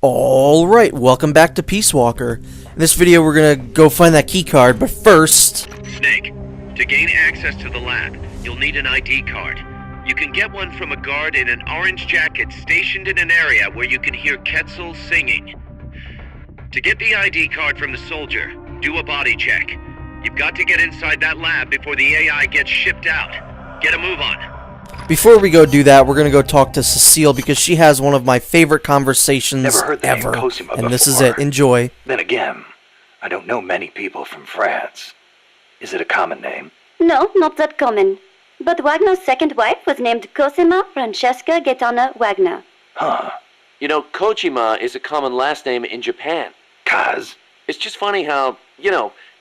Alright, welcome back to Peace Walker. In this video we're gonna go find that key card, but first... Snake, to gain access to the lab, you'll need an ID card. You can get one from a guard in an orange jacket stationed in an area where you can hear Quetzal singing. To get the ID card from the soldier, do a body check. You've got to get inside that lab before the AI gets shipped out. Get a move on. Before we go do that, we're gonna go talk to Cecile because she has one of my favorite conversations Never heard the name ever. Kojima And this is before. it. Enjoy. Then again, I don't know many people from France. Is it a common name? No, not that common. But Wagner's second wife was named Cosima Francesca Gaetana Wagner. Huh. You know, Kojima is a common last name in Japan. Kaz? It's just funny how,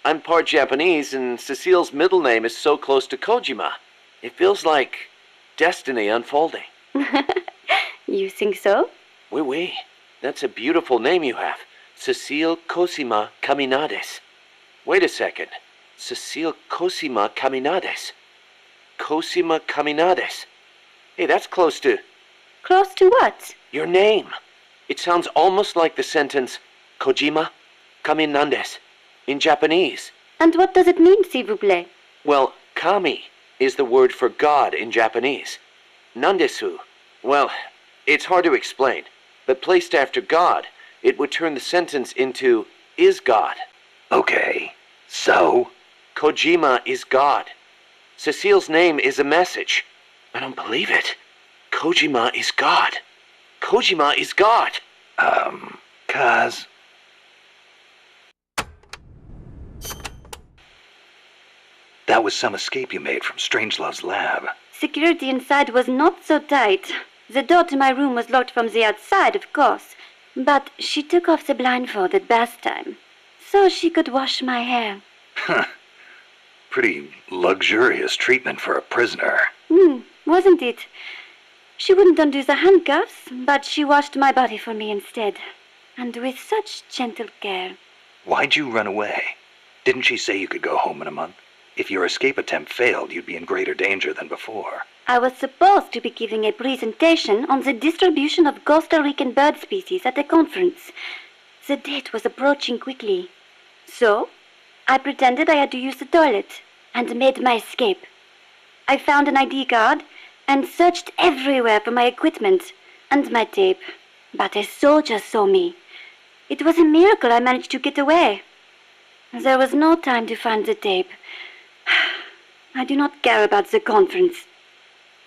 I'm part Japanese and Cecile's middle name is so close to Kojima. It feels like destiny unfolding. You think so? Oui. That's a beautiful name you have. Cecile Cosima Caminades. Wait a second. Cecile Cosima Caminades. Cosima Caminades. Hey, that's close to Close to what? your name. It sounds almost like the sentence Kojima Caminandes in Japanese. And what does it mean, s'il vous plaît? Well, kami is the word for God in Japanese. Nandesu, well, it's hard to explain, but placed after God, it would turn the sentence into is God. Okay. So? Kojima is God. Cecile's name is a message. I don't believe it. Kojima is God. Kojima is God. Kaz? That was some escape you made from Strangelove's lab. Security inside was not so tight. The door to my room was locked from the outside, of course. But she took off the blindfold at bath time, so she could wash my hair. Pretty luxurious treatment for a prisoner. Wasn't it? She wouldn't undo the handcuffs, but she washed my body for me instead. And with such gentle care. Why'd you run away? Didn't she say you could go home in a month? If your escape attempt failed, you'd be in greater danger than before. I was supposed to be giving a presentation on the distribution of Costa Rican bird species at a conference. The date was approaching quickly. So, I pretended I had to use the toilet and made my escape. I found an ID card and searched everywhere for my equipment and my tape. But a soldier saw me. It was a miracle I managed to get away. There was no time to find the tape. I do not care about the conference.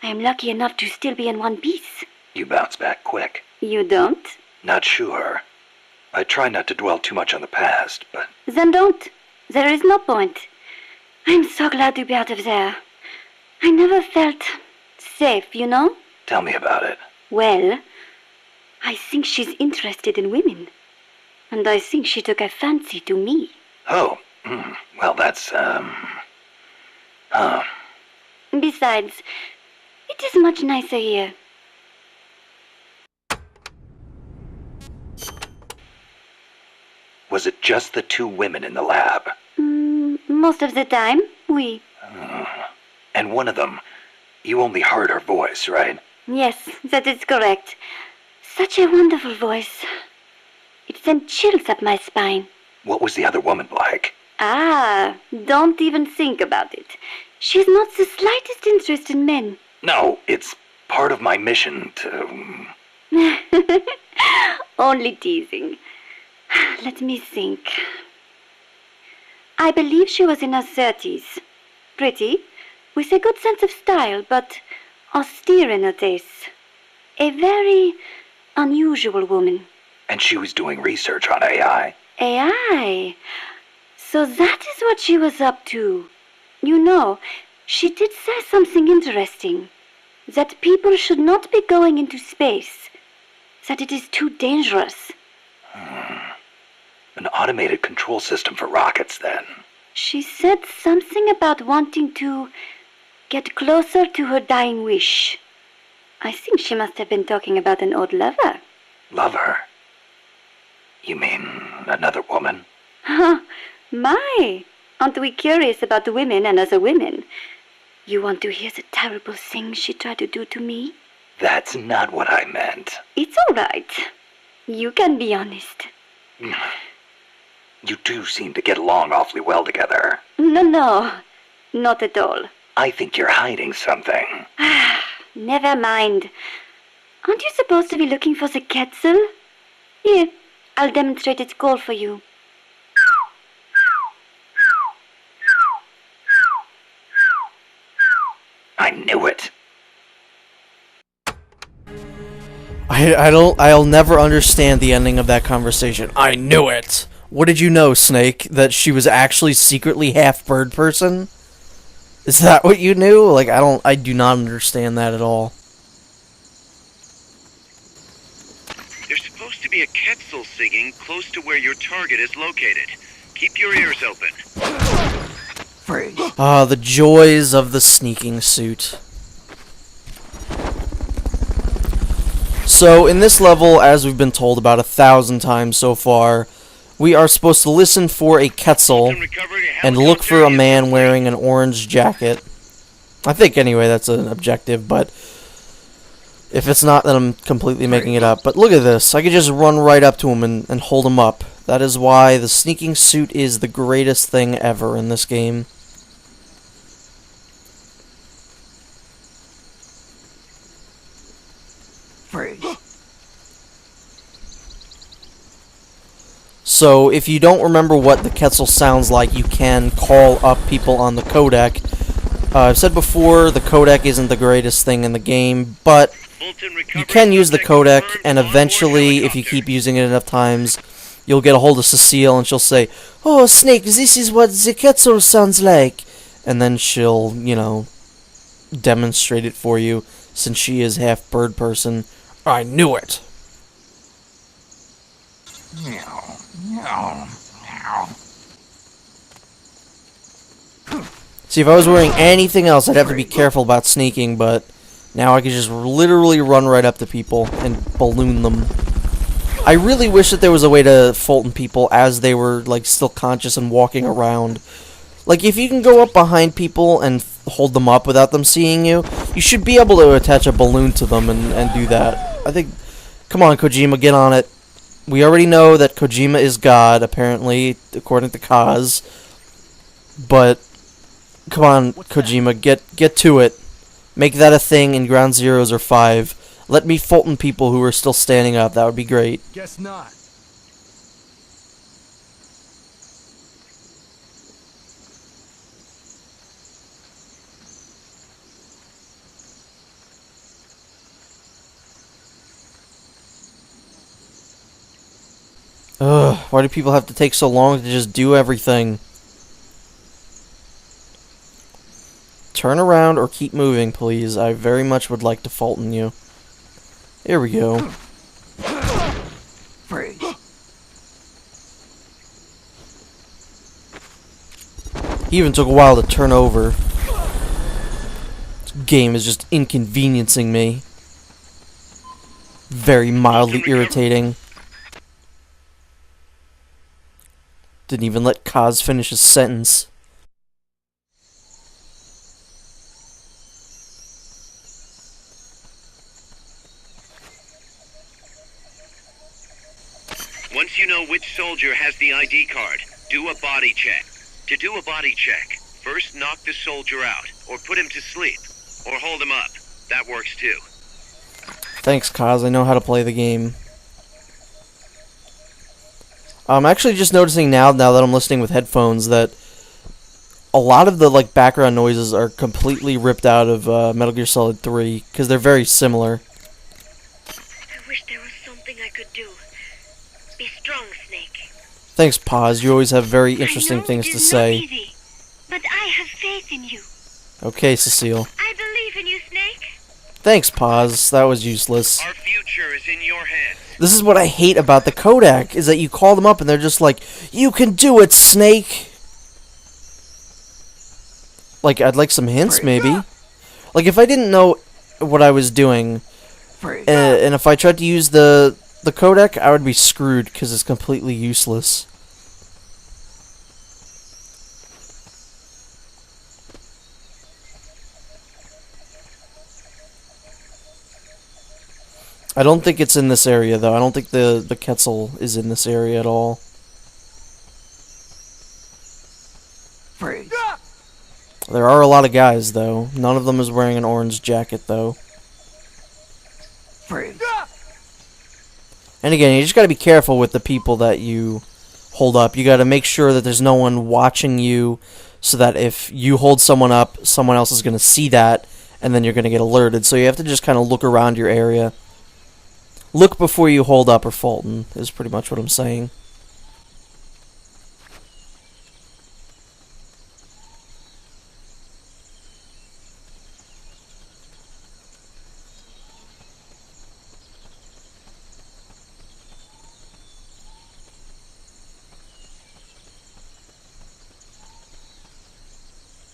I am lucky enough to still be in one piece. You bounce back quick. You don't? Not sure. I try not to dwell too much on the past, but... Then don't. There is no point. I'm so glad to be out of there. I never felt safe, you know? Tell me about it. Well, I think she's interested in women. And I think she took a fancy to me. Oh, well, that's, Besides, it is much nicer here. Was it just the two women in the lab? Most of the time, oui. And one of them, you only heard her voice, right? Yes, that is correct. Such a wonderful voice. It sent chills up my spine. What was the other woman like? Don't even think about it. She's not the slightest interest in men. No, it's part of my mission to... Only teasing. Let me think. I believe she was in her 30s. Pretty, with a good sense of style, but austere in her tastes. A very unusual woman. And she was doing research on AI. AI? So that is what she was up to. You know, she did say something interesting. That people should not be going into space. That it is too dangerous. An automated control system for rockets, then. She said something about wanting to get closer to her dying wish. I think she must have been talking about an old lover. Lover? You mean another woman? My! Aren't we curious about women and other women? You want to hear the terrible things she tried to do to me? That's not what I meant. It's all right. You can be honest. You two seem to get along awfully well together. No, not at all. I think you're hiding something. Never mind. Aren't you supposed to be looking for the Quetzal? Here, I'll demonstrate its call for you. I knew it. I'll never understand the ending of that conversation. I knew it! What did you know, Snake? That she was actually secretly half bird person? Is that what you knew? Like, I do not understand that at all. There's supposed to be a Quetzal singing close to where your target is located. Keep your ears open. Freeze. Ah, the joys of the sneaking suit. So, in this level, as we've been told about 1,000 times so far, we are supposed to listen for a Quetzal and look for a man wearing an orange jacket. I think, anyway, that's an objective, but if it's not, then I'm completely making it up. But look at this. I could just run right up to him and hold him up. That is why the sneaking suit is the greatest thing ever in this game. So, if you don't remember what the Quetzal sounds like, you can call up people on the codec. I've said before, the codec isn't the greatest thing in the game, but you can use the codec, and eventually, if you keep using it enough times, you'll get a hold of Cecile, and she'll say, "Oh, Snake, this is what the Quetzal sounds like." And then she'll, you know, demonstrate it for you, since she is half bird person. I knew it! See, if I was wearing anything else, I'd have to be careful about sneaking, but now I can just literally run right up to people and balloon them. I really wish that there was a way to Fulton people as they were, like, still conscious and walking around. Like, if you can go up behind people and hold them up without them seeing you, you should be able to attach a balloon to them and do that. I think... Come on, Kojima, get on it. We already know that Kojima is God, apparently, according to Kaz. But, come on, Kojima, get to it. Make that a thing in Ground Zeroes or 5. Let me Fulton people who are still standing up. That would be great. Guess not. Ugh, why do people have to take so long to just do everything? Turn around or keep moving, please. I very much would like to Fulton you. Here we go. Freeze. He even took a while to turn over. This game is just inconveniencing me. Very mildly irritating. Didn't even let Kaz finish his sentence. Once you know which soldier has the ID card, do a body check. To do a body check, first knock the soldier out, or put him to sleep, or hold him up. That works too. Thanks, Kaz. I know how to play the game. I'm actually just noticing now that I'm listening with headphones that a lot of the background noises are completely ripped out of Metal Gear Solid 3 because they're very similar. I wish there was something I could do. Be strong, Snake. Thanks, Paz. You always have very interesting things to say. Easy, but I have faith in you. Okay, Cecile. I believe in you, Snake. Thanks, Paz. That was useless. Our future is in your hands. This is what I hate about the codec, is that you call them up and they're just like, "You can do it, Snake!" Like, I'd like some hints, maybe. Like, if I didn't know what I was doing, and if I tried to use the codec, I would be screwed, because it's completely useless. I don't think it's in this area, though. I don't think the Quetzal is in this area at all. Freeze. There are a lot of guys, though. None of them is wearing an orange jacket, though. Freeze. And again, you just gotta be careful with the people that you hold up. You gotta make sure that there's no one watching you, so that if you hold someone up, someone else is gonna see that, and then you're gonna get alerted. So you have to just kind of look around your area. Look before you hold up or Fulton, is pretty much what I'm saying.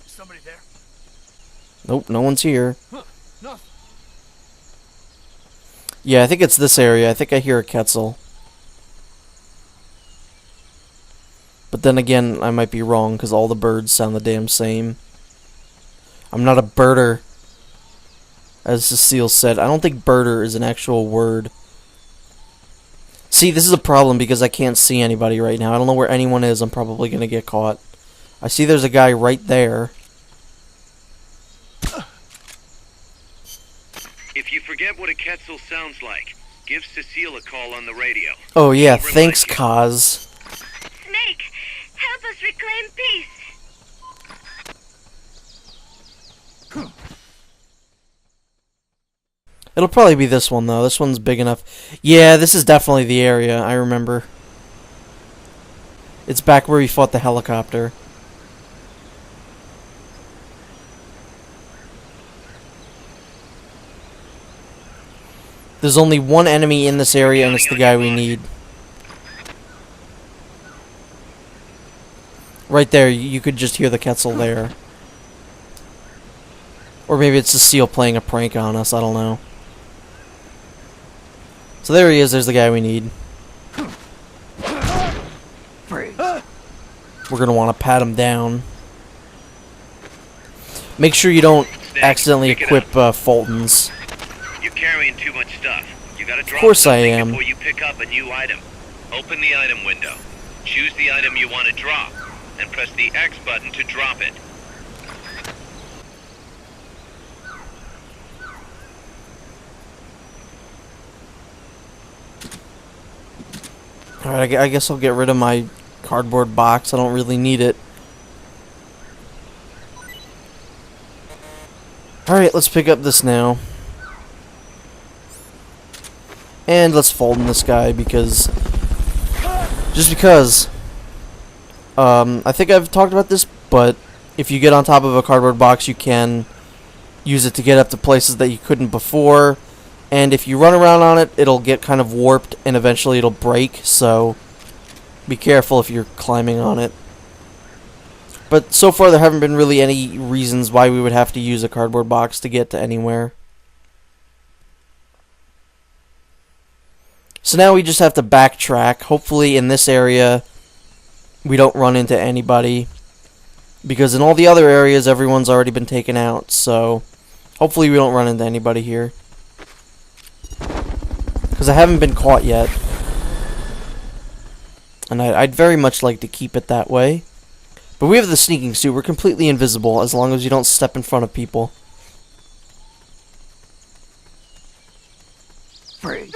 Somebody there? Nope, no one's here. No. Yeah, I think it's this area. I think I hear a Quetzal. But then again, I might be wrong, because all the birds sound the damn same. I'm not a birder, as Cecile said. I don't think birder is an actual word. See, this is a problem, because I can't see anybody right now. I don't know where anyone is. I'm probably going to get caught. I see there's a guy right there. If you forget what a Quetzal sounds like, give Cecile a call on the radio. Oh yeah, She'll thanks, remind Kaz. Snake, help us reclaim peace. It'll probably be this one, though. This one's big enough. Yeah, this is definitely the area. I remember. It's back where we fought the helicopter. There's only one enemy in this area, and it's the guy we need. Right there, you could just hear the Quetzal there. Or maybe it's Cecile playing a prank on us, I don't know. So there he is, there's the guy we need. Freeze. We're gonna want to pat him down. Make sure you don't accidentally equip Fultons. You're carrying too much stuff. You gotta drop course I something am. before you pick up a new item. Open the item window. Choose the item you want to drop, and press the X button to drop it. Alright, I guess I'll get rid of my cardboard box. I don't really need it. Alright, let's pick up this now. And let's fold in this guy because... Just because... I think I've talked about this, but if you get on top of a cardboard box, you can use it to get up to places that you couldn't before. And if you run around on it, it'll get kind of warped and eventually it'll break, so be careful if you're climbing on it. But so far there haven't been really any reasons why we would have to use a cardboard box to get to anywhere. So now we just have to backtrack. Hopefully in this area we don't run into anybody, because in all the other areas everyone's already been taken out, so hopefully we don't run into anybody here. Because I haven't been caught yet. And I'd very much like to keep it that way. But we have the sneaking suit. We're completely invisible as long as you don't step in front of people. Freeze.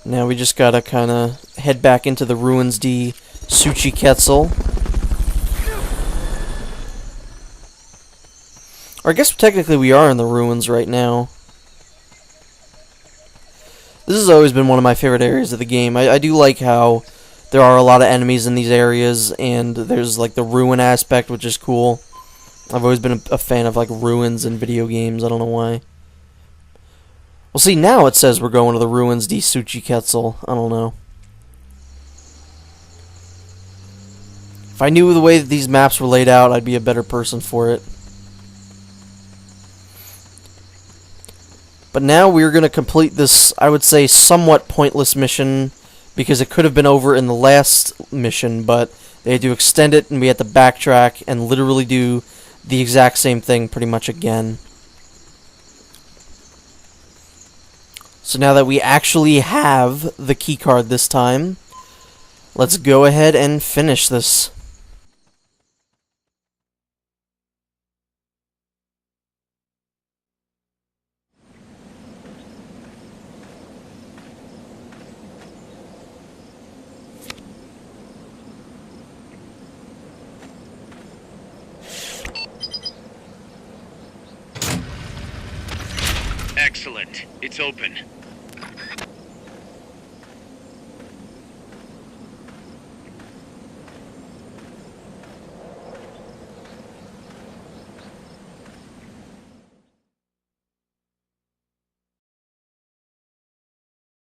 Now we just gotta kinda head back into the Ruins D Suchi Quetzal. Or I guess technically we are in the ruins right now. This has always been one of my favorite areas of the game. I do like how there are a lot of enemies in these areas, and there's like the ruin aspect, which is cool. I've always been a fan of like ruins in video games, I don't know why. Well, see, now it says we're going to the Ruins D Suchi Quetzal. I don't know. If I knew the way that these maps were laid out, I'd be a better person for it. But now we're going to complete this, I would say, somewhat pointless mission, because it could have been over in the last mission, but they had to extend it, and we had to backtrack and literally do the exact same thing pretty much again. So now that we actually have the keycard this time, let's go ahead and finish this. Excellent. It's open.